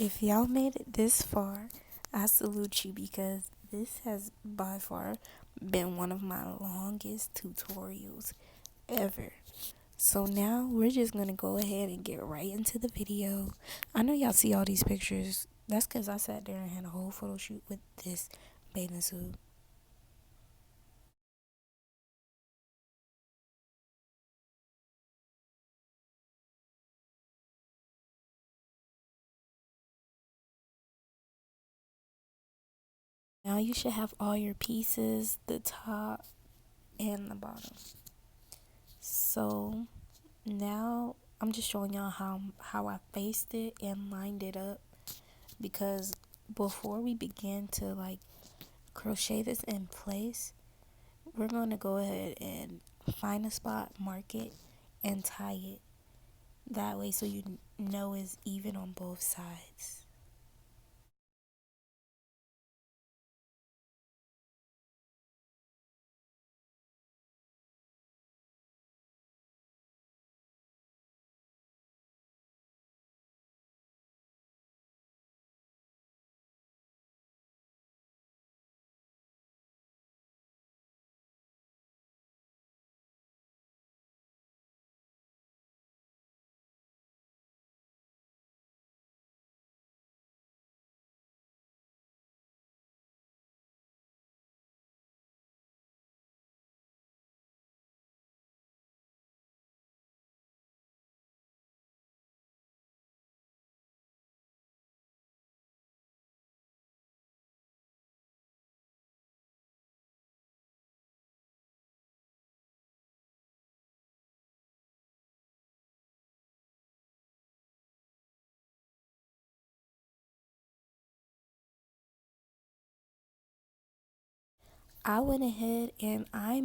If y'all made it this far, I salute you because this has by far been one of my longest tutorials ever. So now we're just gonna go ahead and get right into the video. I know y'all see all these pictures. That's because I sat there and had a whole photo shoot with this bathing suit. Now you should have all your pieces, the top and the bottom. So now I'm just showing y'all how I faced it and lined it up, because before we begin to like crochet this in place, we're going to go ahead and find a spot, mark it, and tie it that way so you know it's even on both sides. I went ahead and I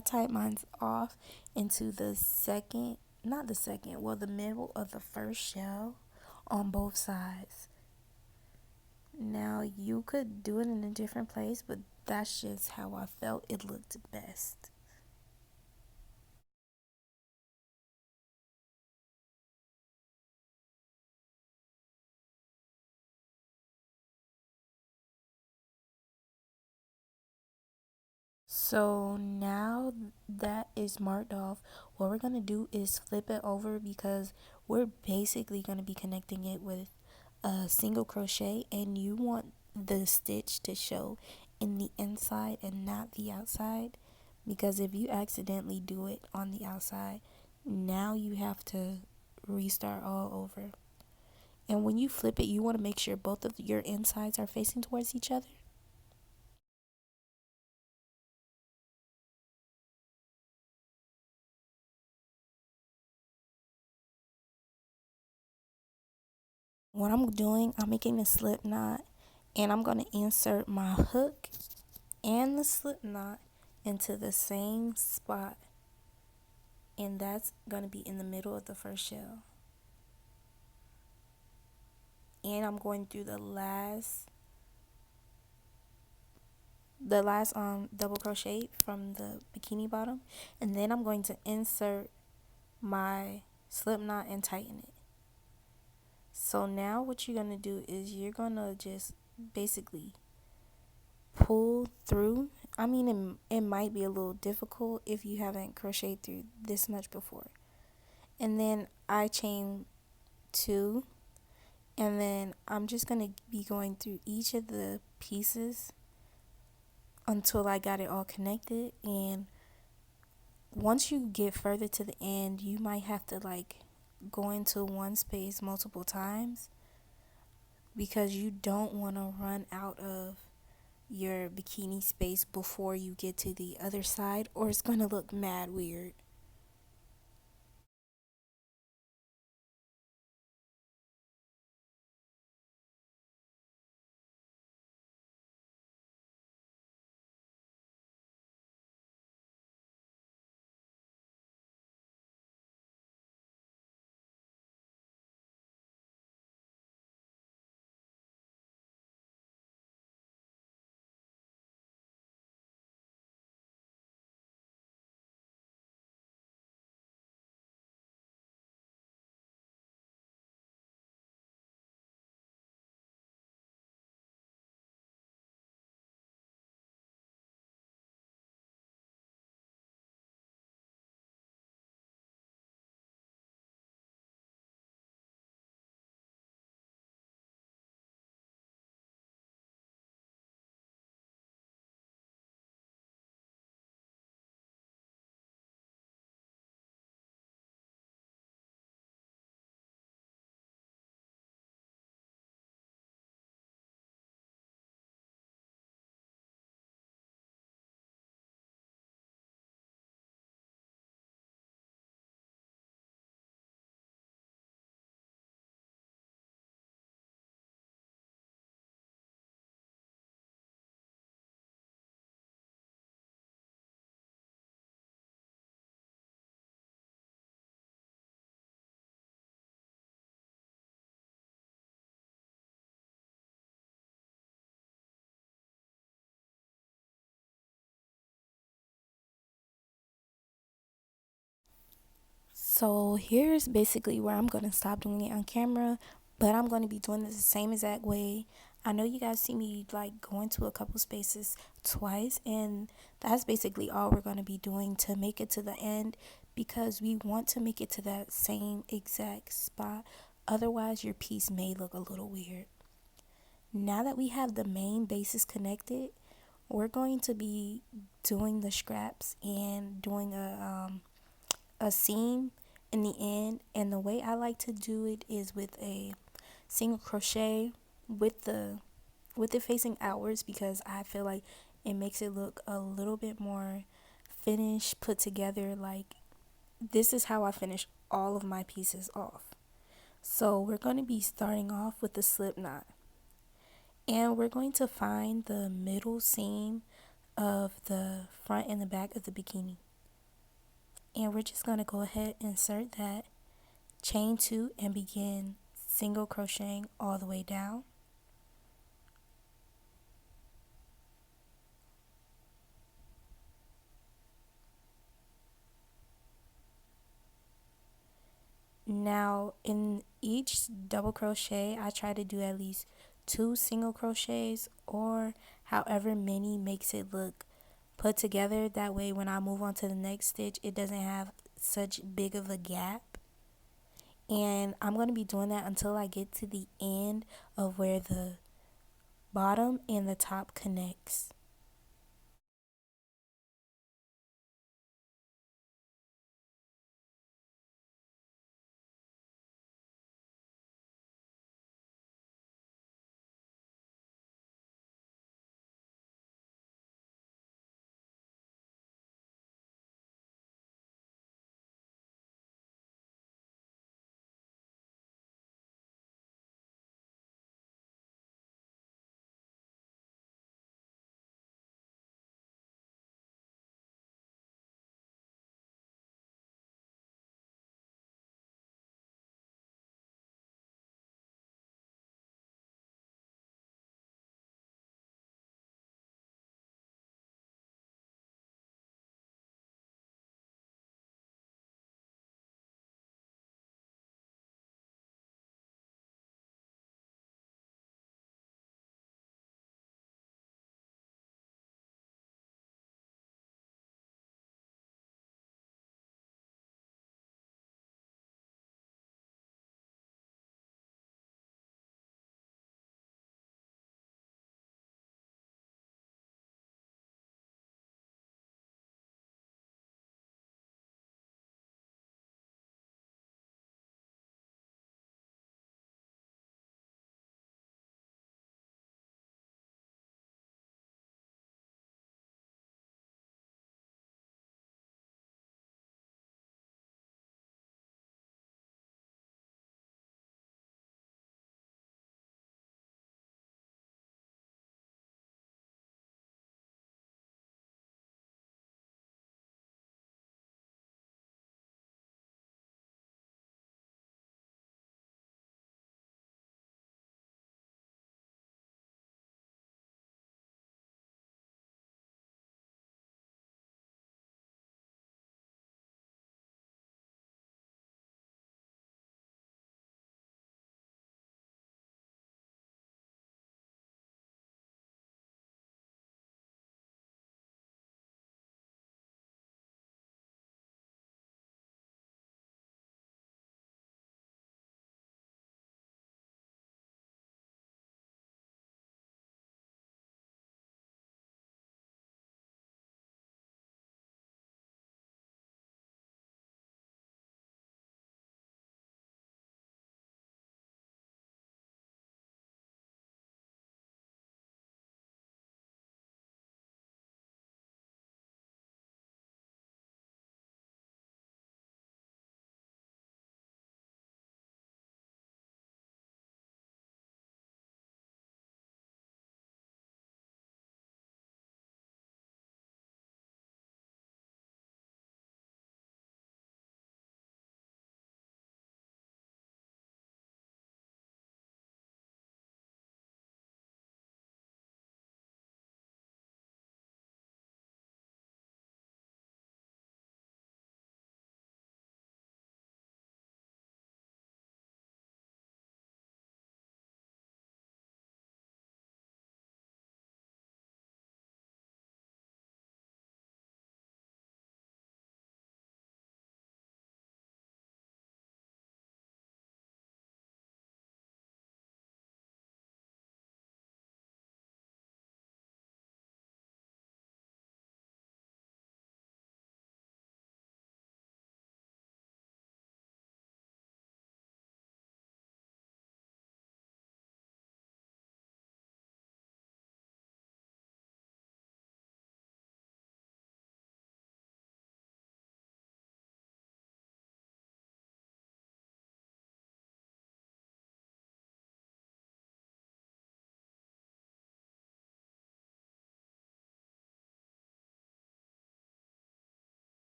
tied mine off into the second, not the second, well, the middle of the first shell on both sides. Now you could do it in a different place, but that's just how I felt it looked best. So now that is marked off, what we're gonna do is flip it over, because we're basically gonna be connecting it with a single crochet, and you want the stitch to show in the inside and not the outside, because if you accidentally do it on the outside, now you have to restart all over. And when you flip it, you want to make sure both of your insides are facing towards each other. What I'm doing, I'm making a slip knot, and I'm going to insert my hook and the slip knot into the same spot, and that's going to be in the middle of the first shell. And I'm going through the last double crochet from the bikini bottom, and then I'm going to insert my slip knot and tighten it. So now what you're going to do is you're going to just basically pull through. I mean, it might be a little difficult if you haven't crocheted through this much before. And then I chain two, and then I'm just going to be going through each of the pieces until I got it all connected. And once you get further to the end, you might have to like go into one space multiple times, because you don't want to run out of your bikini space before you get to the other side, or it's going to look mad weird. So here's basically where I'm going to stop doing it on camera, but I'm going to be doing this the same exact way. I know you guys see me like going to a couple spaces twice, and that's basically all we're going to be doing to make it to the end, because we want to make it to that same exact spot. Otherwise your piece may look a little weird. Now that we have the main bases connected, we're going to be doing the scraps and doing a seam in the end. And the way I like to do it is with a single crochet with it facing outwards, because I feel like it makes it look a little bit more finished, put together. Like, this is how I finish all of my pieces off. So we're going to be starting off with the slip knot, and we're going to find the middle seam of the front and the back of the bikini, and we're just going to go ahead and insert that, chain 2, and begin single crocheting all the way down. Now in each double crochet I try to do at least 2 single crochets, or however many makes it look put together. That way when I move on to the next stitch it doesn't have such big of a gap. And I'm going to be doing that until I get to the end of where the bottom and the top connects.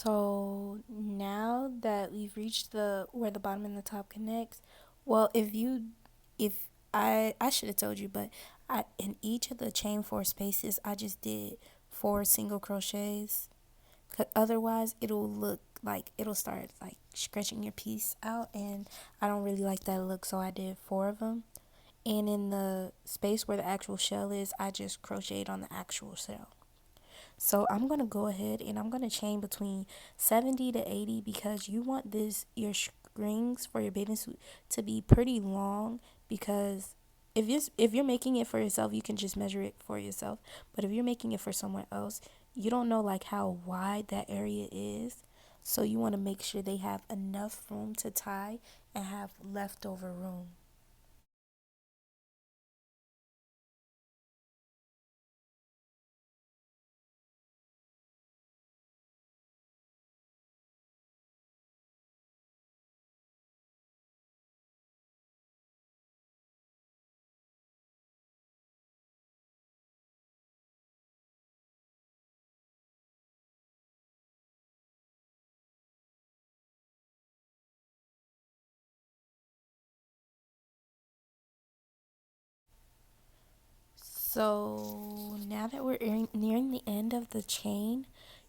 So now that we've reached the where the bottom and the top connects, well, if I should have told you, but I in each of the chain four spaces I just did four single crochets. 'Cause otherwise it'll look like it'll start like stretching your piece out, and I don't really like that look, so I did four of them. And in the space where the actual shell is, I just crocheted on the actual shell. So I'm going to go ahead and I'm going to chain between 70 to 80 because you want your strings for your bathing suit to be pretty long, because if you're making it for yourself, you can just measure it for yourself. But if you're making it for someone else, you don't know like how wide that area is. So you want to make sure they have enough room to tie and have leftover room. So now that we're nearing the end of the chain,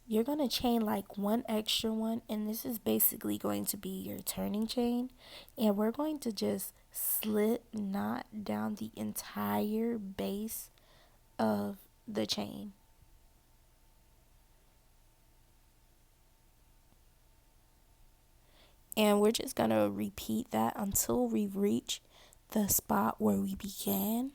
you're going to chain like one extra one, and this is basically going to be your turning chain. And we're going to just slip knot down the entire base of the chain. And we're just going to repeat that until we reach the spot where we began.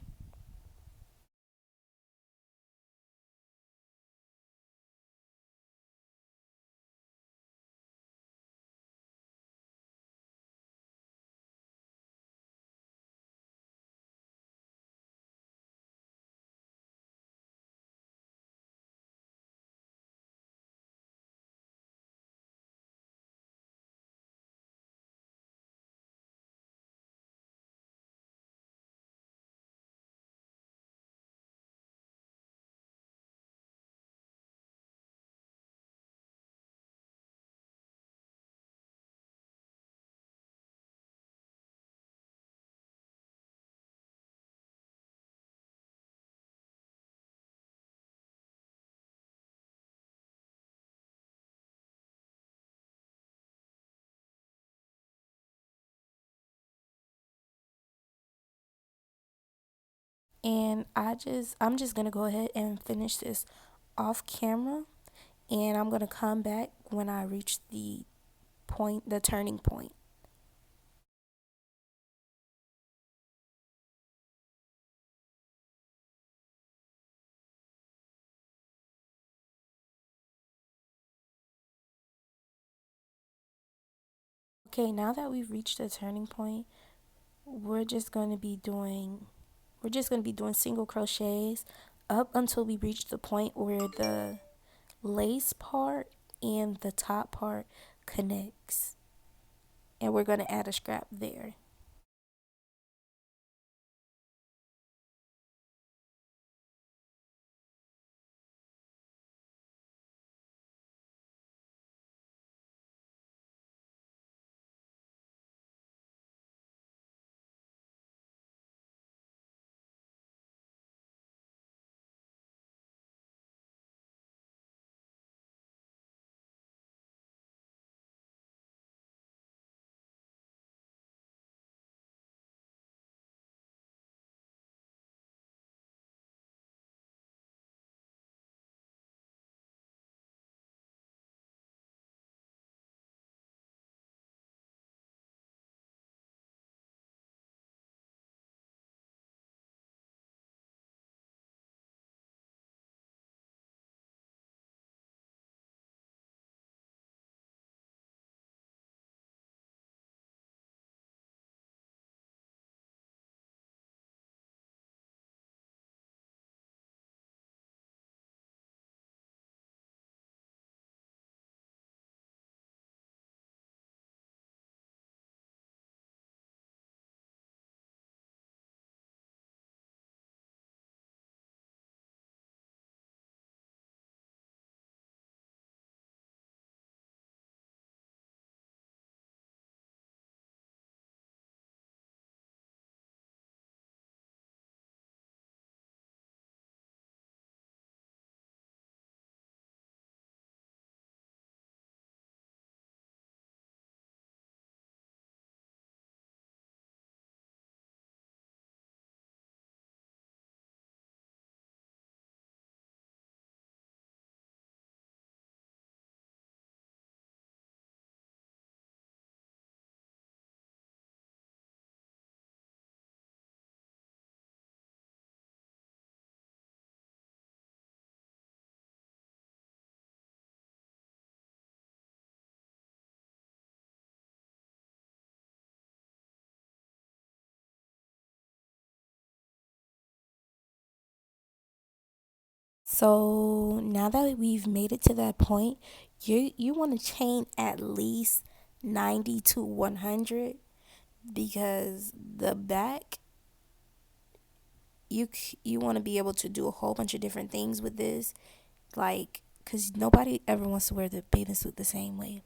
And I'm just going to go ahead and finish this off camera, and I'm going to come back when I reach the turning point. Okay, now that we've reached the turning point, we're just going to be doing we're just going to be doing single crochets up until we reach the point where the lace part and the top part connects. And we're going to add a scrap there. So now that we've made it to that point, you want to chain at least 90 to 100, because the back, you want to be able to do a whole bunch of different things with this, like, because nobody ever wants to wear the bathing suit the same way.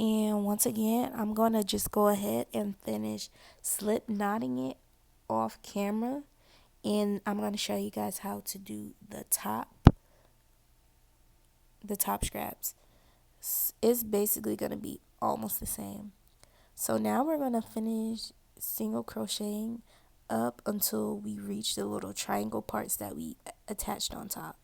And once again, I'm going to just go ahead and finish slip knotting it off camera. And I'm going to show you guys how to do the top scraps. It's basically going to be almost the same. So now we're going to finish single crocheting up until we reach the little triangle parts that we attached on top.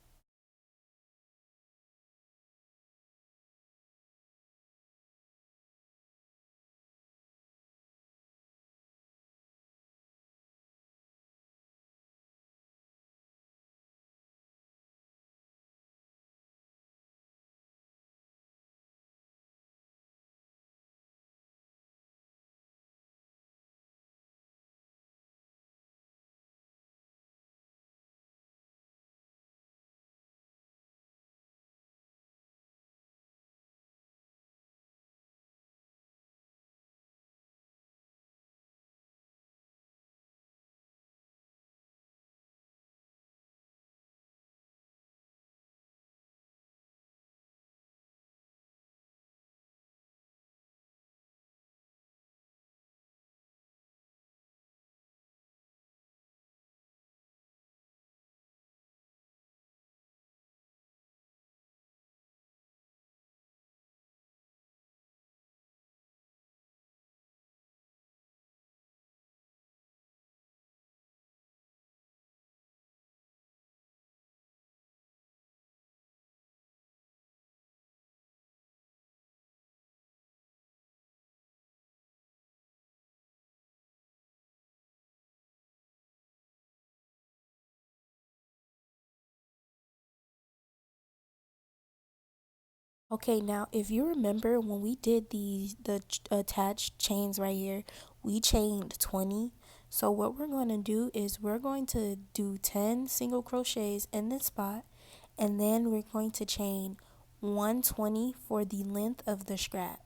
Okay, now if you remember when we did the attached chains right here, we chained 20. So what we're going to do is we're going to do 10 single crochets in this spot, and then we're going to chain 120 for the length of the scrap.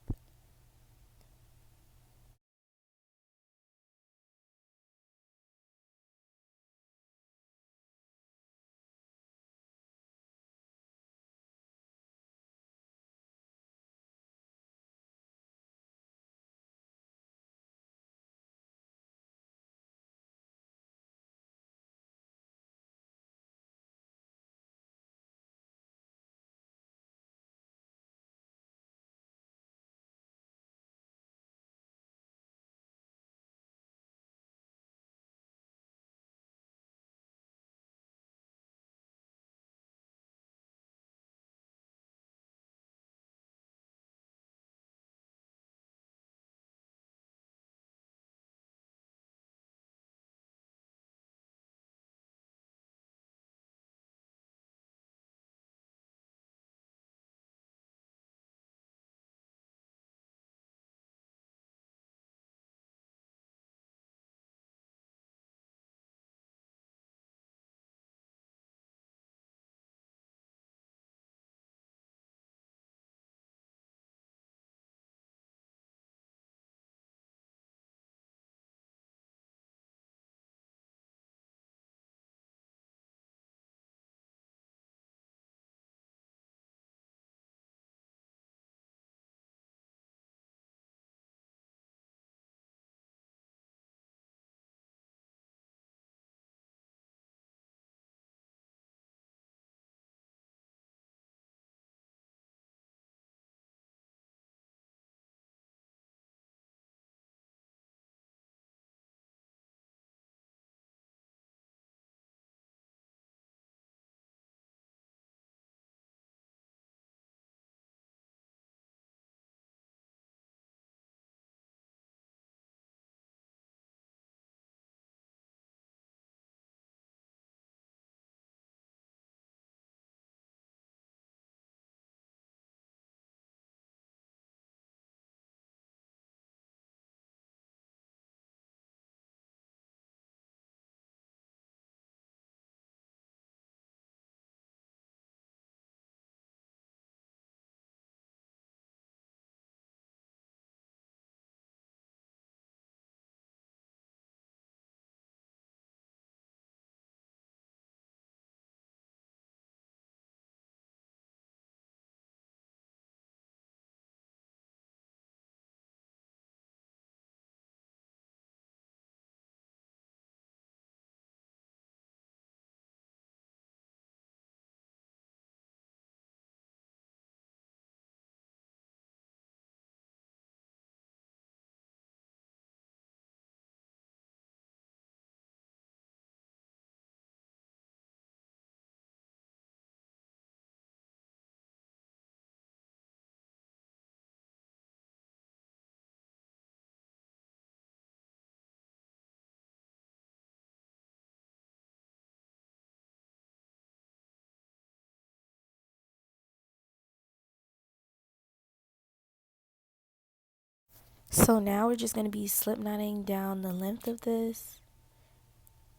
So now we're just going to be slip knotting down the length of this.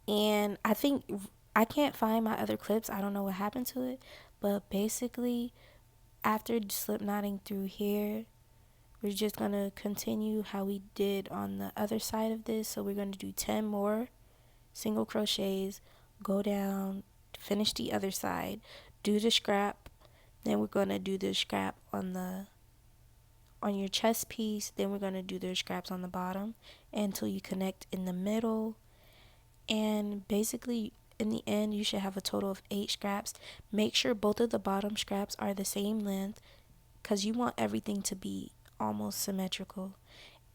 And I think I can't find my other clips. I don't know what happened to it. But basically, after slip knotting through here, we're just going to continue how we did on the other side of this. So we're going to do 10 more single crochets, go down, finish the other side, do the scrap. Then we're going to do the scrap on your chest piece. Then we're going to do the scraps on the bottom until you connect in the middle. And basically in the end you should have a total of 8 scraps. Make sure both of the bottom scraps are the same length because you want everything to be almost symmetrical.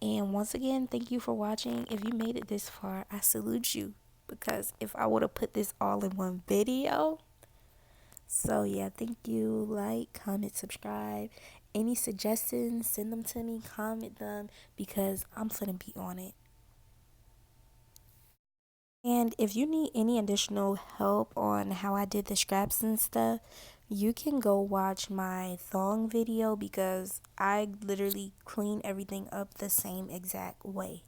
And once again, thank you for watching. If you made it this far, I salute you, because if I would have put this all in one video. So yeah, thank you. Like, comment, subscribe. Any suggestions, send them to me, comment them, because I'm finna be on it. And if you need any additional help on how I did the scraps and stuff, you can go watch my thong video, because I literally clean everything up the same exact way.